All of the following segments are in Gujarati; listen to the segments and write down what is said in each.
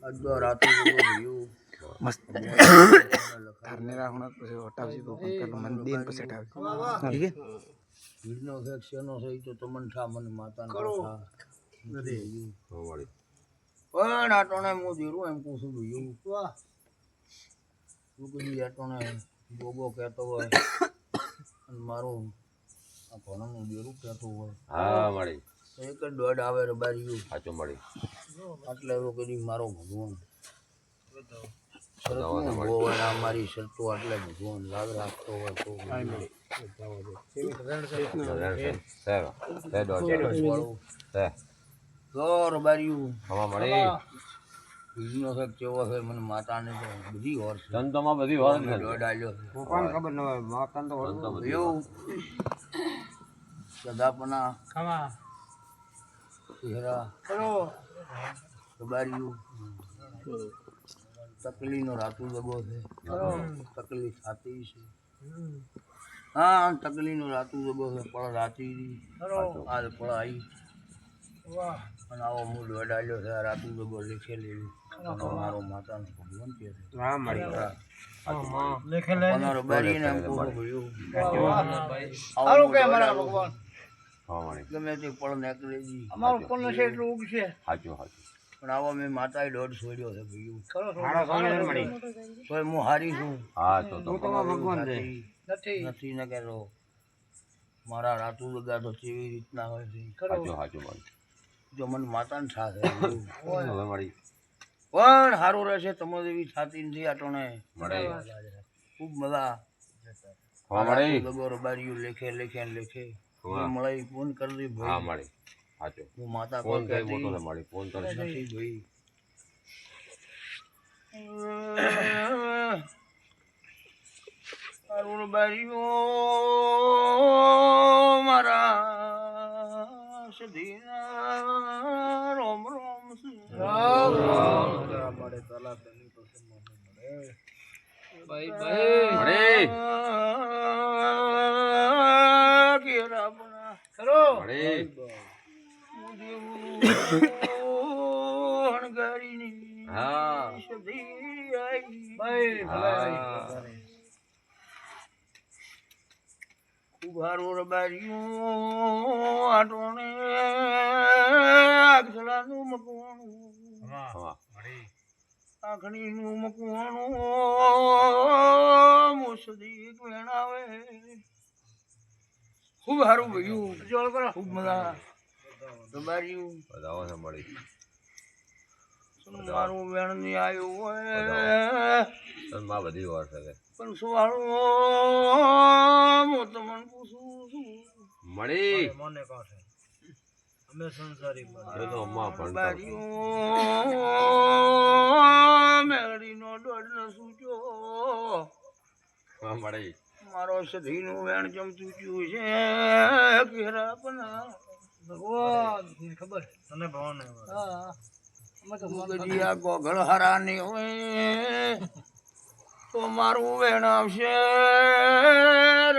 અડધો રાતે ગયું મસ્ત ધારને રાખવાનો પછી હટાવજી તો પેલું મન દેન પછી હટાવજી ઠીક હે વીરનો સેક્શનો છે તો તમને થા મને માતાનો થા નથી હોવાડી પણ આટોને હું જીરું એમ કહું છું ભયું વાહ તું કદી આટોને ગોગો કહેતો હોય અને મારું આ ભણનું બેરું કહેતો હોય હા મળી એક જ દોડ આવે રબારી સાચું મળી એટલે એવો કદી મારો ભગવાન શરતનું હોય મારી શરતો એટલે ભગવાન લાગ રાખતો હોય તો રબાર્યું હવા મળી બીજનો છે કેવો છે મને માતાને તો બધી હોર છે ધંધોમાં બધી હોર છે દોડ આવ્યો છે કોણ ખબર ન હોય માતાને તો એવું સદાપના ખાવા ચહેરા રબાર્યું તકલીનો રાતું દગો છે તકલી થતી છે હા તકલીનો રાતું દગો છે પળ રાતી આજ પળ આવી અને આવો મૂળ વડાલ્યો છે આ રાતું દગો લેખે લેવી મારો માતાનો ભગવાન કે છે હા મળી રબારીને એમ કહું ભયું હવા મળી ગમે તે પળ નીકળેજી અમારું કોણ છે એટલું ઉગ છે સાચું સાચું પણ આવો મેં માતાએ દોઢ છોડ્યો છે ભયું હાડા સોને મળી તો હું હારી છું હા તો ભગવાન છે નથી ને કહેતો મારા રાતુ દગા તો કેવી રીતના હોય છે સાચું સાચું મળી જો મને માતાને થાશે હવે મળી પણ સારું રહેશે તમારે એવી છાતી નથી આટોને મળી ખૂબ મજા હવા મળી દગો રબારીઓ લેખે લેખે ને લેખે હા. મળે ફોન કરી દે હા ભાઈ મળી સાચું હું માતા ફોન કોઈ કઈ કહેતી મોટો છે મળી ફોન કરે નથી ભાઈ તારું રબારીઓ મારા સધીના રોમ રોમ મળી મળી હા ઉભારું રબાર્યું આટોને આગલાનું મકવાનું હવા આખણીનું મકવાનું મુસદી વેણાવે ખૂબ સારું ભયું ખૂબ મજા રબાર્યું બધાઓ છે મળી મારું વેણ ની આવ્યું હોય માં બધી વાર છે પણ સુવાળું હું તમને પૂછું છું મળી મને કહે અમે સંસારી એ તો અમ્મા ભણતા બારીઓ મેળીનો દોડ ન સૂચ્યો હા મળી મારો સધીનું વેણ ચમચું છે કેરા પણ ભગવાન ખબર તને ભાવ ને હા અમે તો મગજી આ ગોગળ હરાની હોય તો મારું વેણ આવશે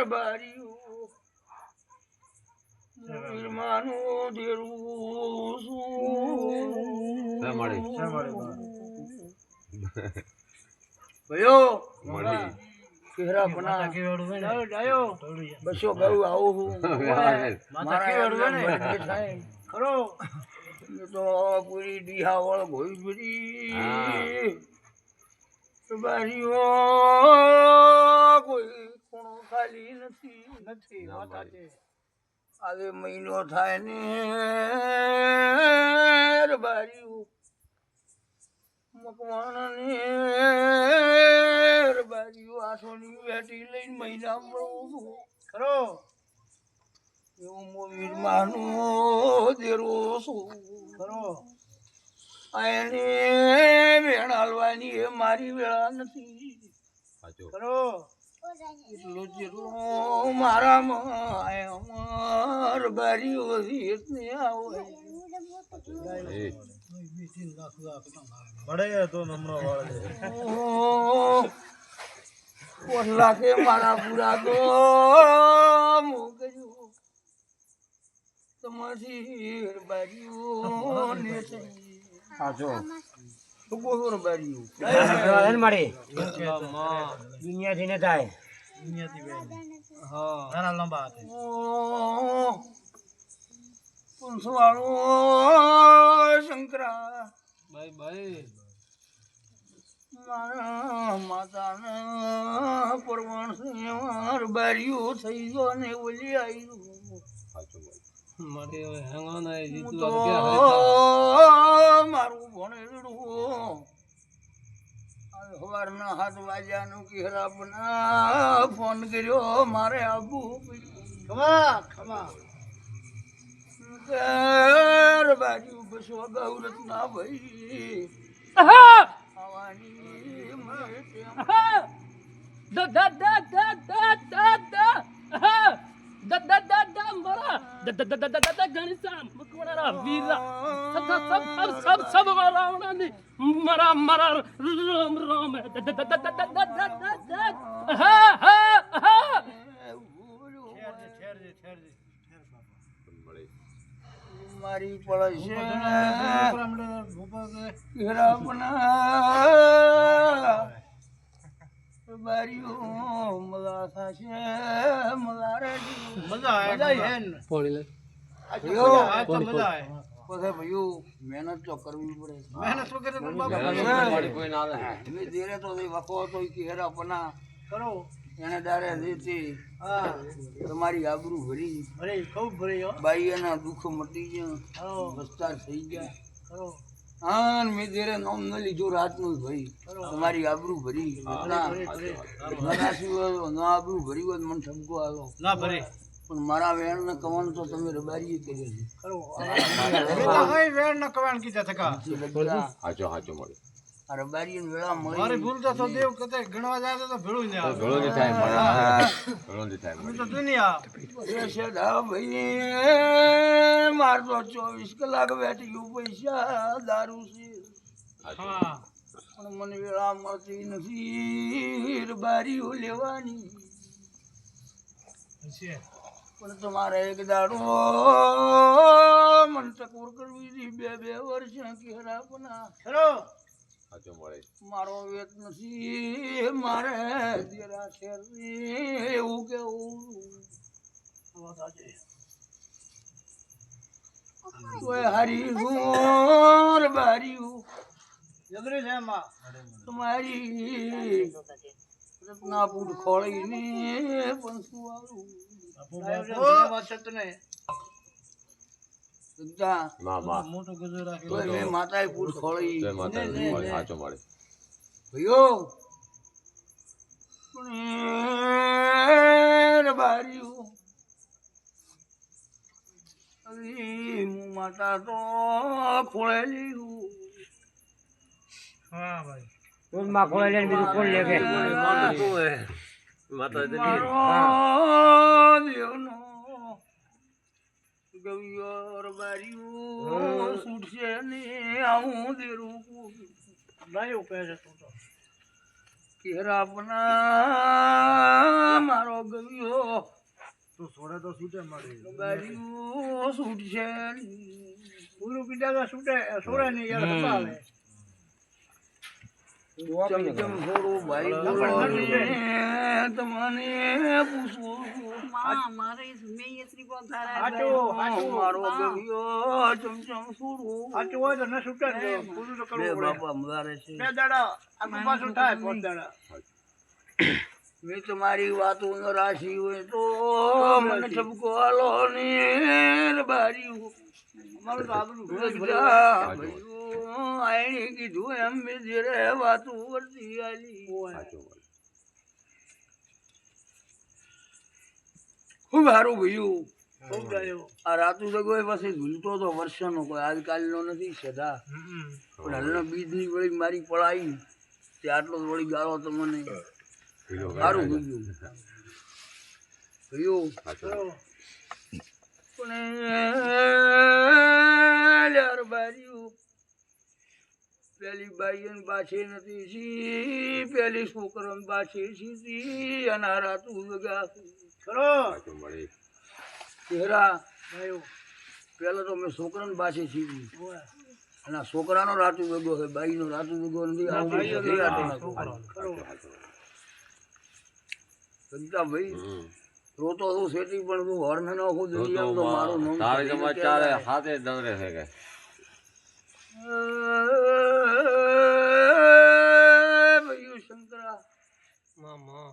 બારીયું માનું દેરું શું મળી ભયો મળી કેરા પના જાયો બસો ગયું આવું મારા ખરો તો પૂરી ડીહાવળ ગોઈ બધી બારીઓ કોઈ ખૂણો ખાલી નથી આજે મહિનો થાય ને બારીઓ મકવાણ ને બારીઓ આસોની બેટી લઈને મહિના મળું છું ખરો એવું મોવીર માનું દેરો છું ખરો એને વેણ હાલવાની એ મારી વેળા નથી ખરો એટલું જેટલું મારામાં બારી વધી ને આવે મળે તો નમણો વાળે લાખે મારા પૂરા તો મોકલ્યું તમારી બારીઓ ને સાચો શું કહો છો રબારીઓ? મળી દુનિયાથી ને થાય પુંસવાળો શંકરા મારા માતાના પરમાણ રબારીઓ થઈ ગયો ને ઓલી આવી હું તો મારું ભણેલું સવારના 7 વાગ્યાનું કેરાપના ફોન કર્યો મારે આવું બાજુ બસો ગૌરત ના ભાઈ આવવાની મને મારી પડશે બારીઓ મજા થશે મજા રે ભાઈઓ મહેનત તો કરવી પડે ધીમે ધીરે તો વખો તો કેરાપના કરો એને દારે દેતી તમારી આબરૂ ભરી બાઈ એના દુઃખ મટી ગયા વસ્તાર થઈ ગયા હા મેં ધીરે નામ ન લીધું રાતનું ભાઈ તમારી આબરૂ ભરી ના આબરૂ ભરી હોય મને ઠપકો આલો ના ભરે પણ મારા વેણ ને કવાણ તો તમે રબારીએ કર્યો છે રબારી વેળા મળી મારી ભૂલ તો દેવ કતે ગણવા જાય તો ભેળું ને ભેળું ની થાય તો દુનિયા એ શેડા ભાઈ માર તો 24 કલાક બેઠી ગયું પૈસા દારૂ છે હા પણ મને વેળા મળતી નથી રબારીઓ લેવાની પણ તમારે એક દાડો મન ટકોર કરવી હતી 2 વર્ષ કેરાપના ખરો મારો વેત નથી મારે દેરા શેર એવું કેવું હારી બારીયું તમારી રત્નાપુર ખોળી ને માતાએ પૂર ખોળી ભાઈઓ બારીયું હું માતા તો ખોળેલી હા ભાઈ માં ખોળેલી બીજું કોણ લે કે માતા દેવનો ગવિયોર બારીયું છૂટશે ને આવું દેરું બાયો કહે છે તું તો કેરાપના મારો ગવિયો તું છોડે તો છૂટે મારી બારીયું છૂટશે પૂરું પીડા તો છૂટે છોડે નહીં યાર આવે ચમચમ થોડું ભાઈ તમને પૂછવું મારો ગવ્યો ચમચમ છોડું હોય તો ન છૂટે પૂરું તો કરવું બાપા મજારે છે 2 દાડા આગળ પાછું થાય 5 દાડા મેં તમારી વાતો ન રાખી હોય તો મને ઠપકો આલો ને બારી અમારું તો આપણું આયણી કીધું એમ મેં જયારે વાતું વર્તી આલી ખૂબ સારું ભયું આ રાતું તો કોઈ પાસે ઝૂલતો તો વર્ષનો કોઈ આજકાલનો નથી સદા પણ હાલનો બીજની વળી મારી પડાઈ તે આટલો વળી ગાળો તો મને સારું ભયું પણ બારીયું પેલી બાઈ પાછી નથી છી પેલી છોકરો પાછી સીધી અને રાતું જગા ખરો ચહેરા પેલો તો મેં છોકરાને પાછી સીધી અને આ છોકરાનો રાતું ભેગો છે, બાઈનો રાતું ભેગો નથી. આવું છે આટોના છોકરા. ભાઈ રોતો તું શેઠી પણ તું હરને ન ખુદ એમ તો મારું નામ તારે તમારે ચાલે હાથે દંડે છે કે ભાઈ શંકરા મામા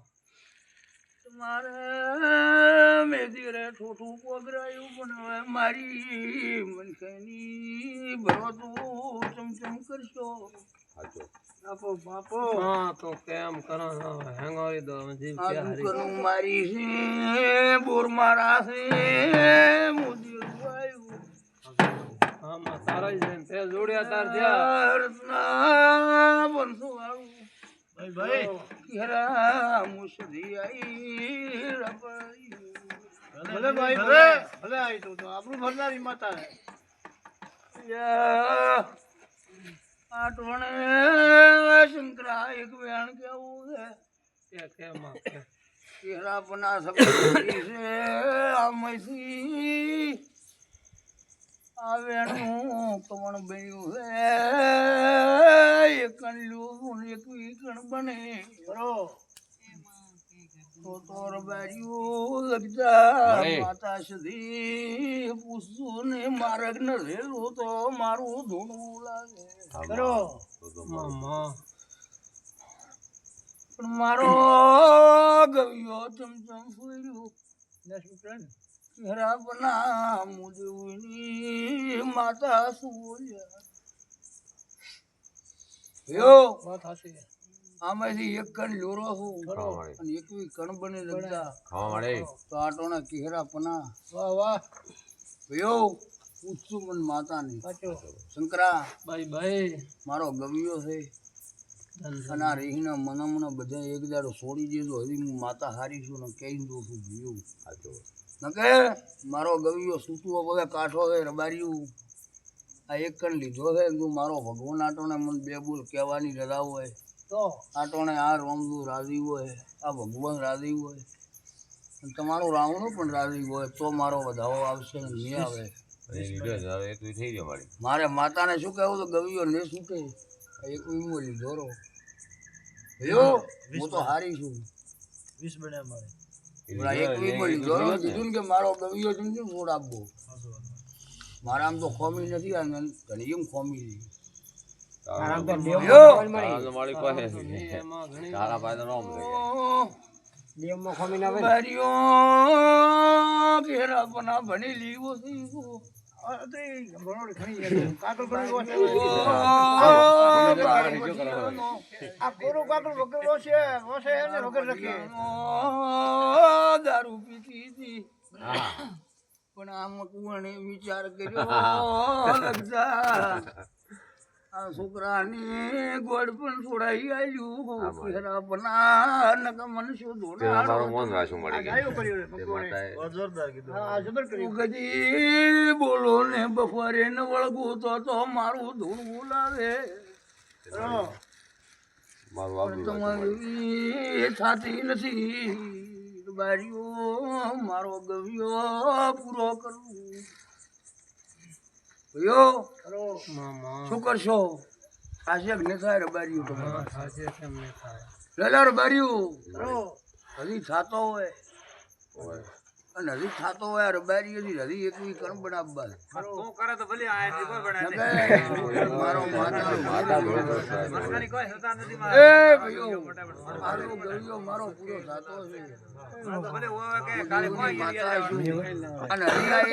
તમારે મેદી રે ઠોઠું પોગરાયું પણ હવે મારી મનખાની ભરો તું ચમચમ કરશો. સાચો બાપો બાપો હા તો કેમ કરો હેંગોરી દો જીવ આ કે હારી દુકાનું મારી છે, બોર મારા છે, મોદી આવ્યું આમાં તારા જ તે જોડ્યા તાર ત્યાં રત્ના બનસો આવું ભાઈ કેરા મુસદી આઈ રબાઈ ભલે ભાઈ ભલે ભલે આઈ તો આપણું ભરનારી માતા આટવણે શંકરા એક વેણ કેવું છે કે કેમ કેરા પના સબરી છે આમાંથી આ વેણનું કમણ બન્યું છે, એક કણલું એક વીકણ બને બરો તો રબાર્યું લગતા માતા સુધી પૂછું ને માર્ગ ન રેલું તો મારું ધૂણવું લાગે કરો મામા પણ મારો ગવ્યો ચમચમ ફૂર્યું ઘરા બના મુજુની માતા સુયા યો વાત હાસી આમાંથી એક કણ લોરો છું અને એક કણ બની લગતા ખાવા મળે તો આટોના કિહરા પના વાહ વાહ યો પૂછું મન માતાની શંકરા બાઈ બાઈ મારો ગવ્યો છે અને આ રીહીના મનામણા બધા એક દાડો છોડી દેજો. હજી હું માતા હારી છું ને કહી દઉં છું ભીયું સાચો નકે મારો ગવ્યો સૂતવો પગે કાઠો છે રબાર્યું આ એક કણ લીધો છે તું મારો ભગવાન આટોને મને બે બોલ કહેવાની રજા હોય તો આટોને આ રમતું રાજી હોય, આ ભગવાન રાજી હોય અને તમારું રાવણું પણ રાજી હોય તો મારો વધાવો આવશે ને નહીં આવે. એ તું થઈ ગયો મારી મારે માતાને શું કહેવું તો ગવ્યો ને છૂટે એક વીમો લીધો રો યો હું તો હારી છું 20 બન્યા મારે એક વીમો લીધો રો કીધું ને કે મારો ગવ્યો છે ને છોડ આપવો મારા આમ તો ખોમી નથી આ ઘણી એમ ખોમી છે મારી પાસે તારા પાસે રોમ છે કેરા પના ભણી લીવો દારૂ પીતી હતી પણ આમ કુવાણે વિચાર કર્યો લગતા આ છોકરાને ગોળ પણ છોડાઈ આવ્યું કેરા પના નકા મન શું મારું મન રાશું મળી ગયું કદી બોલો ને બપોરે ને વળગું તો મારું ધૂળ બોલાવે મારું તમારી થતી નથી બારીઓ મારો ગવ્યો પૂરો કરવું યો મામા શું કરશો આશેક ને થાય રબારીઓ હાજે કેમ ને થાય લેલા રબારીઓ હજી થાતો હોય અને હજી થાતો હોય રબારી હજી એક વી કણ બનાવવા મારો મારો ગયો મારો પૂરો થતો છે અને હજી